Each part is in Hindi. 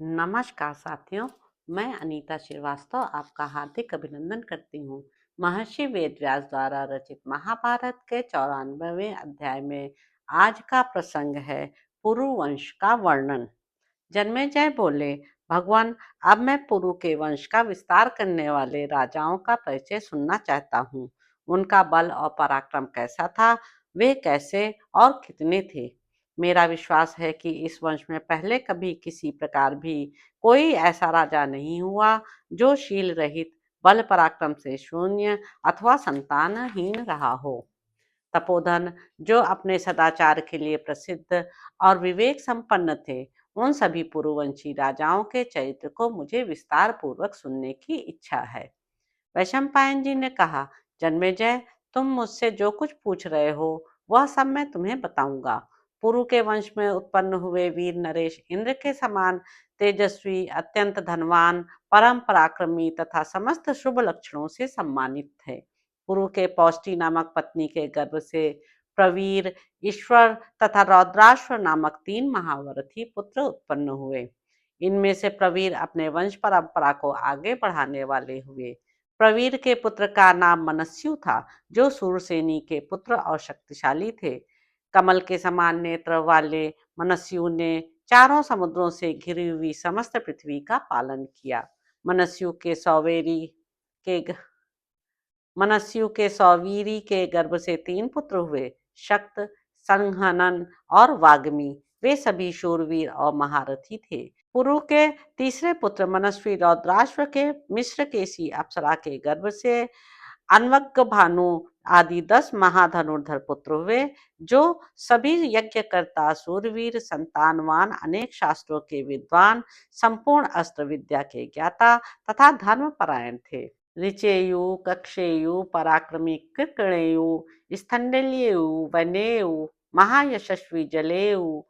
नमस्कार साथियों। मैं अनीता श्रीवास्तव आपका हार्दिक अभिनंदन करती हूँ। महर्षि वेदव्यास द्वारा रचित महाभारत के 94वें अध्याय में आज का प्रसंग है पुरु वंश का वर्णन। जन्मेजय बोले, भगवान, अब मैं पुरु के वंश का विस्तार करने वाले राजाओं का परिचय सुनना चाहता हूँ। उनका बल और पराक्रम कैसा था, वे कैसे और कितने थे। मेरा विश्वास है कि इस वंश में पहले कभी किसी प्रकार भी कोई ऐसा राजा नहीं हुआ जो शील रहित, बल पराक्रम से शून्य अथवा संतानहीन रहा हो। तपोधन, जो अपने सदाचार के लिए प्रसिद्ध और विवेक संपन्न थे, उन सभी पुरुवंशी राजाओं के चरित्र को मुझे विस्तार पूर्वक सुनने की इच्छा है। वैशंपायन जी ने कहा, जन्मेजय, तुम मुझसे जो कुछ पूछ रहे हो वह सब मैं तुम्हें बताऊंगा। पुरु के वंश में उत्पन्न हुए वीर नरेश इंद्र के समान तेजस्वी, अत्यंत धनवान, परम पराक्रमी तथा समस्त शुभ लक्षणों से सम्मानित थे। पुरु के पौष्टी नामक पत्नी के गर्भ से प्रवीर, ईश्वर तथा रौद्राश्व नामक 3 महावरथी पुत्र उत्पन्न हुए। इनमें से प्रवीर अपने वंश परंपरा को आगे बढ़ाने वाले हुए। प्रवीर के पुत्र का नाम मनस्यु था, जो सूरसेनी के पुत्र और शक्तिशाली थे। कमल के समान नेत्र वाले मनस्यु ने चारों समुद्रों से घिरी हुई समस्त पृथ्वी का पालन किया। मनस्यु के सौवेरी के मनस्यु के सौवीरी के गर्भ से 3 पुत्र हुए, शक्त, संहनन और वाग्मी। वे सभी शूरवीर और महारथी थे। पुरु के तीसरे पुत्र मनस्वी रौद्राश्व के मिश्र केसी अप्सरा के गर्भ से अनवग भानु आदि 10 महाधनुर्धर पुत्र हुए, जो सभी यज्ञकर्ता, सूरवीर, संतानवान, अनेक शास्त्रों के विद्वान, संपूर्ण अस्त्र विद्या के ज्ञाता तथा धर्मपरायण थे। ऋचेयु, कक्षेयु, पराक्रमी कृकणेयु, स्थंडल्येयु, वनेयु, महायशस्वी जलेयु,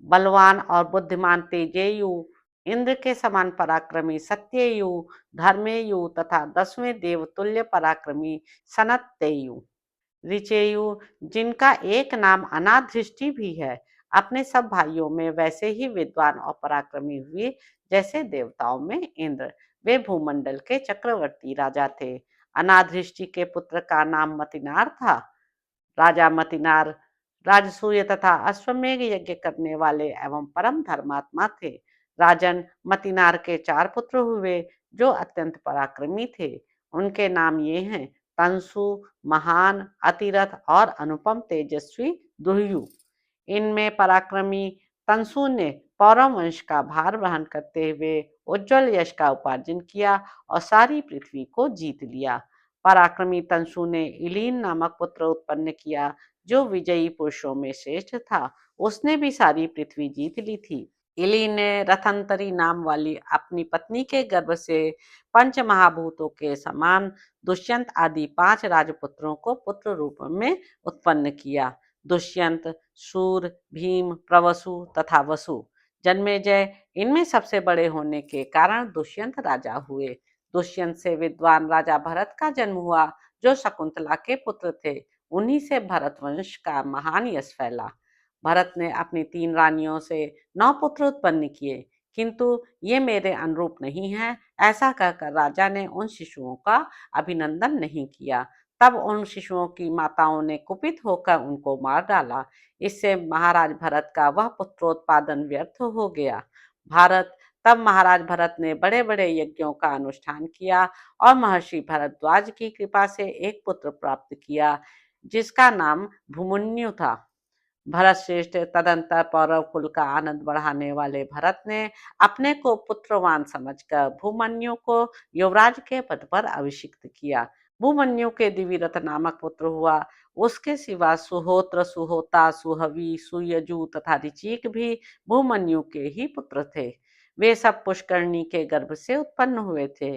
बलवान और बुद्धिमान तेजेयु, इंद्र के समान पराक्रमी सत्येयु, धर्मेयु तथा 10वें देवतुल्य पराक्रमी सनत्तेयु। ऋचेयु, जिनका एक नाम अनादृष्टि भी है, अपने सब भाइयों में वैसे ही विद्वान और पराक्रमी हुए जैसे देवताओं में इंद्र। वे भूमंडल के चक्रवर्ती राजा थे। अनादृष्टि के पुत्र का नाम मतिनार था। राजा मतिनार राजसूय तथा अश्वमेघ यज्ञ करने वाले एवं परम धर्मात्मा थे। राजन, मतिनार के 4 पुत्र हुए, जो अत्यंत पराक्रमी थे। उनके नाम ये हैं, तंसु, महान, अतिरथ और अनुपम तेजस्वी दुह्यु। इनमें पराक्रमी तंसु ने पौरव वंश का भार वहन करते हुए उज्जवल यश का उपार्जन किया और सारी पृथ्वी को जीत लिया। पराक्रमी तंसु ने इलीन नामक पुत्र उत्पन्न किया, जो विजयी पुरुषों में श्रेष्ठ था। उसने भी सारी पृथ्वी जीत ली थी। इली ने रथंतरी नाम वाली अपनी पत्नी के गर्भ से पंच महाभूतों के समान दुष्यंत आदि 5 राजपुत्रों को पुत्र रूप में उत्पन्न किया। दुष्यंत, सूर, भीम, प्रवसु तथा वसु। जन्मेजय, इनमें सबसे बड़े होने के कारण दुष्यंत राजा हुए। दुष्यंत से विद्वान राजा भरत का जन्म हुआ, जो शकुंतला के पुत्र थे। उन्हीं से भरत वंश का महान यश फैला। भरत ने अपनी 3 रानियों से 9 पुत्र उत्पन्न किए, किंतु ये मेरे अनुरूप नहीं है, ऐसा कहकर राजा ने उन शिशुओं का अभिनंदन नहीं किया। तब उन शिशुओं की माताओं ने कुपित होकर उनको मार डाला। इससे महाराज भरत का वह पुत्रोत्पादन व्यर्थ हो गया। तब महाराज भरत ने बड़े बड़े यज्ञों का अनुष्ठान किया और महर्षि भरद्वाज की कृपा से एक पुत्र प्राप्त किया, जिसका नाम भूमन्यु था। भरत श्रेष्ठ तदंतर पौरव कुल का आनंद बढ़ाने वाले भरत ने अपने को पुत्रवान समझकर भूमन्यु को युवराज के पद पर अभिषिक्त किया। भूमन्यु के दिविरथ नामक पुत्र हुआ। उसके सिवा सुहोत्र, सुहोता, सुहवी, सुयजु तथा ऋचिक भी भूमन्यु के ही पुत्र थे। वे सब पुष्करणी के गर्भ से उत्पन्न हुए थे।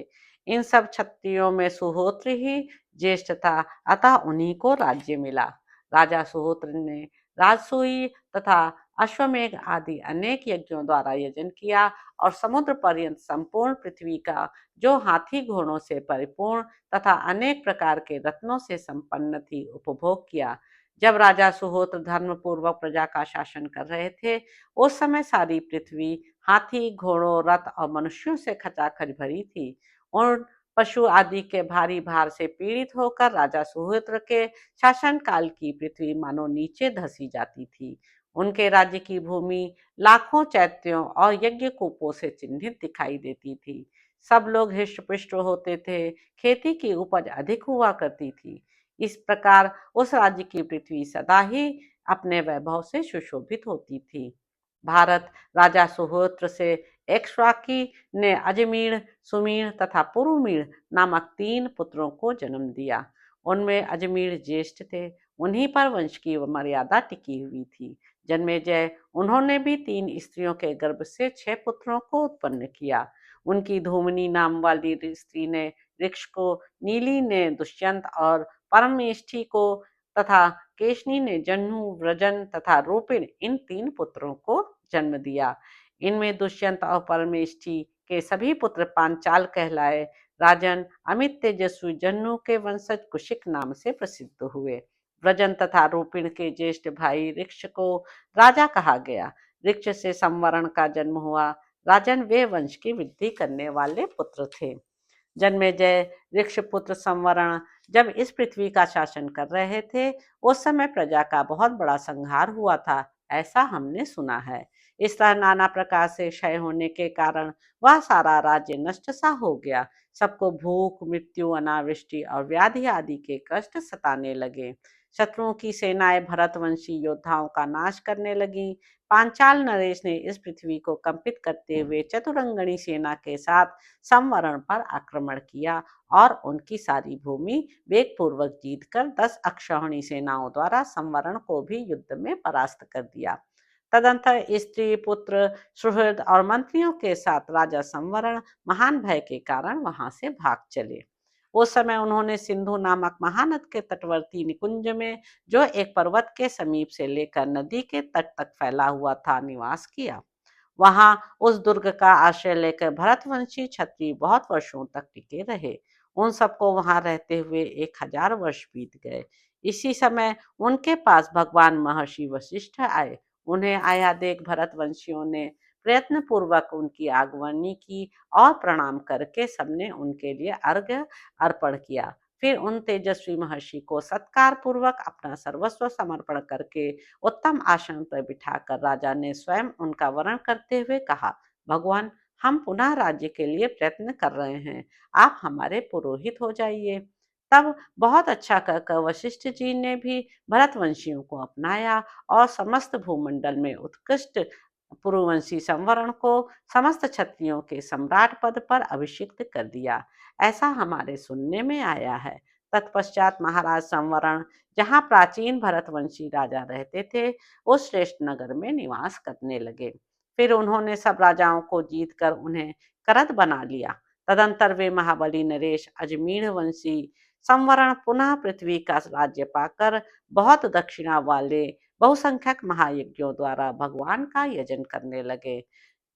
इन सब क्षत्रियों में सुहोत्र ही ज्येष्ठ था, अतः उन्हीं को राज्य मिला। राजा सुहोत्र ने राजसूय तथा अश्वमेघ आदि अनेक यज्ञों द्वारा यजन किया और समुद्र पर्यंत संपूर्ण पृथ्वी का, जो हाथी घोड़ों से परिपूर्ण तथा अनेक प्रकार के रत्नों से संपन्न थी, उपभोग किया। जब राजा सुहोत्र धर्म पूर्वक प्रजा का शासन कर रहे थे, उस समय सारी पृथ्वी हाथी, घोड़ों, रथ और मनुष्यों से खचाखच भरी थी। और पशु आदि के भारी भार से पीड़ित होकर राजा सुहेत्र के शासनकाल की पृथ्वी मानो नीचे धसी जाती थी। उनके राज्य की भूमि लाखों चैत्यों और यज्ञ कूपों से चिन्हित दिखाई देती थी। सब लोग हृष्ट-पुष्ट होते थे, खेती की उपज अधिक हुआ करती थी। इस प्रकार उस राज्य की पृथ्वी सदा ही अपने वैभव से सुशोभित होती थी। भारत राजा सुहोत्र से एक्ष्वाकी ने अजमीर, सुमीर तथा पुरुमीर नामक 3 पुत्रों को जन्म दिया। उनमें अजमीर ज्येष्ठ थे, उन्हीं पर वंश की मर्यादा टिकी हुई थी। जन्मेजय उन्होंने भी 3 स्त्रियों के गर्भ से 6 पुत्रों को उत्पन्न किया। उनकी धूमनी नाम वाली स्त्री ने ऋक्ष को, नीली ने दुष्यंत और परमेष्ठी को तथा केशनी ने जन्नु, व्रजन तथा रूपिण इन 3 पुत्रों को जन्म दिया। इनमें दुष्यंत और परमेष्ठी के सभी पुत्र पांचाल कहलाए। राजन अमित तेजस्वी जन्नु के वंशज कुशिक नाम से प्रसिद्ध हुए। व्रजन तथा रूपिण के ज्येष्ठ भाई ऋक्ष को राजा कहा गया। ऋक्ष से संवरण का जन्म हुआ। राजन वे वंश की वृद्धि करने वाले पुत्र थे। जन्मेजय ऋक्षपुत्र संवरण जब इस पृथ्वी का शासन कर रहे थे, उस समय प्रजा का बहुत बड़ा संहार हुआ था, ऐसा हमने सुना है। इस तरह नाना प्रकार से क्षय होने के कारण वह सारा राज्य नष्ट सा हो गया। सबको भूख, मृत्यु, अनावृष्टि और व्याधि आदि के कष्ट सताने लगे। शत्रुओं की सेनाएं भरतवंशी योद्धाओं का नाश करने लगी। पांचाल नरेश ने इस पृथ्वी को कंपित करते हुए चतुरंगणी सेना के साथ संवरण पर आक्रमण किया और उनकी सारी भूमि वेगपूर्वक जीतकर 10 अक्षौहिणी सेनाओं द्वारा संवरण को भी युद्ध में परास्त कर दिया। तदंतर स्त्री, पुत्र, सुहृद और मंत्रियों के साथ राजा संवरण महान भय के कारण वहां से भाग चले। उस समय उन्होंने सिंधु नामक महानद के तटवर्ती निकुंज में, जो एक पर्वत के समीप से लेकर नदी के तट तक फैला हुआ था, निवास किया। वहां उस दुर्ग का आश्रय लेकर भरतवंशी क्षत्रिय बहुत वर्षों तक टिके रहे। उन सबको वहां रहते हुए 1000 वर्ष बीत गए। इसी समय उनके पास भगवान महर्षि वशिष्ठ आए। उन्हें आया देख भरतवंशियों ने प्रयत्न पूर्वक उनकी आगमनी की और प्रणाम करके सबने उनके लिए अर्घ्य अर्पण किया। फिर उन तेजस्वी महर्षि को सत्कार पूर्वक अपना सर्वस्व समर्पण करके उत्तम आसन पर बिठाकर राजा ने स्वयं उनका वरण करते हुए कहा, भगवान, हम पुनः राज्य के लिए प्रयत्न कर रहे हैं, आप हमारे पुरोहित हो जाइए। तब बहुत अच्छा कहकर वशिष्ठ जी ने भी भरतवंशियों को अपनाया और समस्त भूमंडल में उत्कृष्ट पुरुवंशी संवरण को समस्त क्षत्रियों के सम्राट पद पर अभिषिक्त कर दिया। ऐसा हमारे सुनने में आया है। तत्पश्चात महाराज संवरण, जहाँ प्राचीन भरतवंशी राजा रहते थे, उस श्रेष्ठ नगर में निवास करने लगे। फिर उन्होंने सब राजाओं को जीतकर उन्हें करद बना लिया। तदंतर वे महाबली नरेश अजमीर वंशी संवरण पुनः पृथ्वी का राज्य पाकर बहुत दक्षिणा वाले बहुसंख्यक महायज्ञों द्वारा भगवान का यजन करने लगे।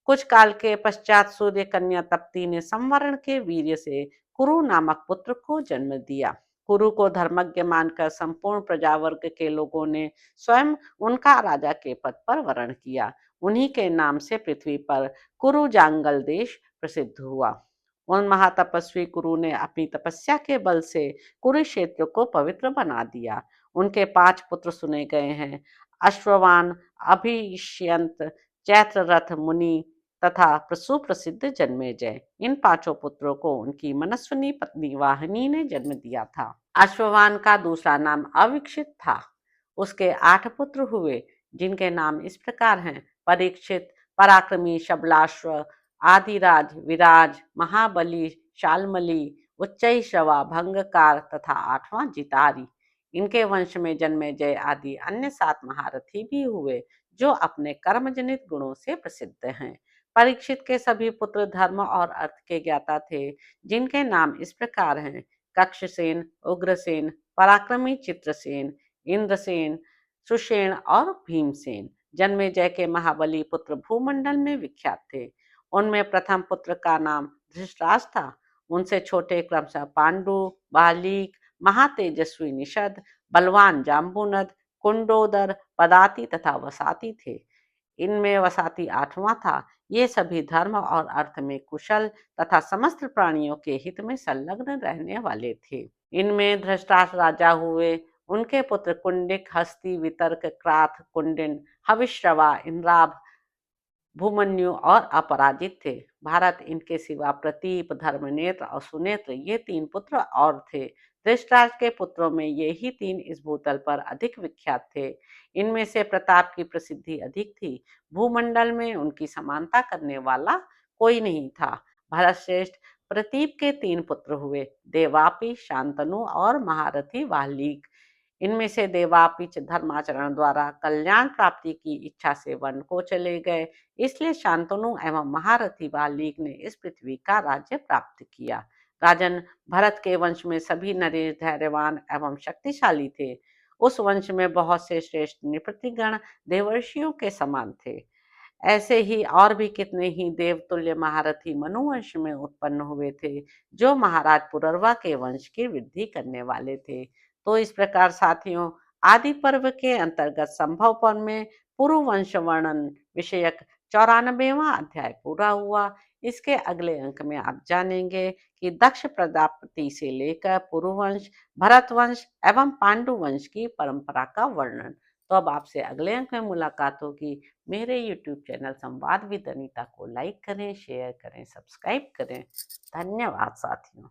कुछ काल के पश्चात सूर्य कन्या तप्ती ने संवरण के वीर्य से कुरु नामक पुत्र को जन्म दिया। कुरु को धर्मज्ञ मानकर संपूर्ण प्रजावर्ग के लोगों ने स्वयं उनका राजा के पद पर वरण किया। उन्हीं के नाम से पृथ्वी पर कुरु जांगल देश प्रसिद्ध हुआ। उन महातपस्वी कुरु ने अपनी तपस्या के बल से कुरुक्षेत्र को पवित्र बना दिया। उनके 5 पुत्र सुने गए हैं, अश्ववान, अभिष्यंत, चैत्ररथ मुनि तथा सुप्रसिद्ध जन्मेजय। इन 5 पुत्रों को उनकी मनस्विनी पत्नी वाहिनी ने जन्म दिया था। अश्ववान का दूसरा नाम अविक्षित था। उसके 8 पुत्र हुए, जिनके नाम इस प्रकार हैं, परीक्षित, पराक्रमी, शबलाश्व, आदिराज, विराज, महाबली, शालमली, उच्चैश्रवा, भंगकार तथा 8वां जितारी। इनके वंश में जन्मेजय आदि अन्य 7 महारथी भी हुए, जो अपने कर्मजनित गुणों से प्रसिद्ध हैं। परीक्षित के सभी पुत्र धर्म और अर्थ के ज्ञाता थे, जिनके नाम इस प्रकार हैं, कक्षसेन, उग्रसेन, पराक्रमी चित्रसेन, इंद्रसेन, सुषेण और भीमसेन। जन्मेजय के महाबली पुत्र भूमंडल में विख्यात थे। उनमें प्रथम पुत्र का नाम धृतराष्ट्र था। उनसे छोटे क्रमशः पांडु, बालीक, महातेजस्वी निषद, बलवान जाम्बुनद, कुंडोदर, पदाति तथा वसाति थे। इनमें वसाति 8वां था। ये सभी धर्म और अर्थ में कुशल तथा समस्त प्राणियों के हित में संलग्न रहने वाले थे। इनमें धृतराष्ट्र राजा हुए, उनके पुत्र कुंडिक, हस्ती, वितर्क, क्राथ, कुंडिन, हविश्रवा, इंद्राभ, भूमन्यु और अपराजित थे। भारत इनके सिवा प्रतीप, धर्मनेत्र और सुनेत्र ये 3 पुत्र और थे। धृतराष्ट्र के पुत्रों में ये ही 3 इस भूतल पर अधिक विख्यात थे। इनमें से प्रताप की प्रसिद्धि अधिक थी। भूमंडल में उनकी समानता करने वाला कोई नहीं था। भरतश्रेष्ठ प्रतीप के 3 पुत्र हुए, देवापि, शांतनु और महारथी वाल्मीकि। इनमें से देवापिच धर्माचरण द्वारा कल्याण प्राप्ति की इच्छा से वन को चले गए, इसलिए शांतनु एवं महारथी वाल्मीकि ने इस पृथ्वी का राज्य प्राप्त किया। राजन, भरत के वंश में सभी नरेश धैर्यवान एवं शक्तिशाली थे। उस वंश में बहुत से श्रेष्ठ नृपतिगण देवर्षियों के समान थे। ऐसे ही और भी कितने ही देवतुल्य महारथी मनुवंश में उत्पन्न हुए थे, जो महाराज पुररवा के वंश की वृद्धि करने वाले थे। तो इस प्रकार साथियों, आदि पर्व के अंतर्गत संभव पर्व में पुरु वंश वर्णन विषयक 94वां अध्याय पूरा हुआ। इसके अगले अंक में आप जानेंगे कि दक्ष प्रजापति से लेकर पुरुवंश, भरतवंश एवं पांडु वंश की परंपरा का वर्णन। तो अब आपसे अगले अंक में मुलाकात होगी। मेरे YouTube चैनल संवाद विद अनीता को लाइक करें, शेयर करें, सब्सक्राइब करें। धन्यवाद साथियों।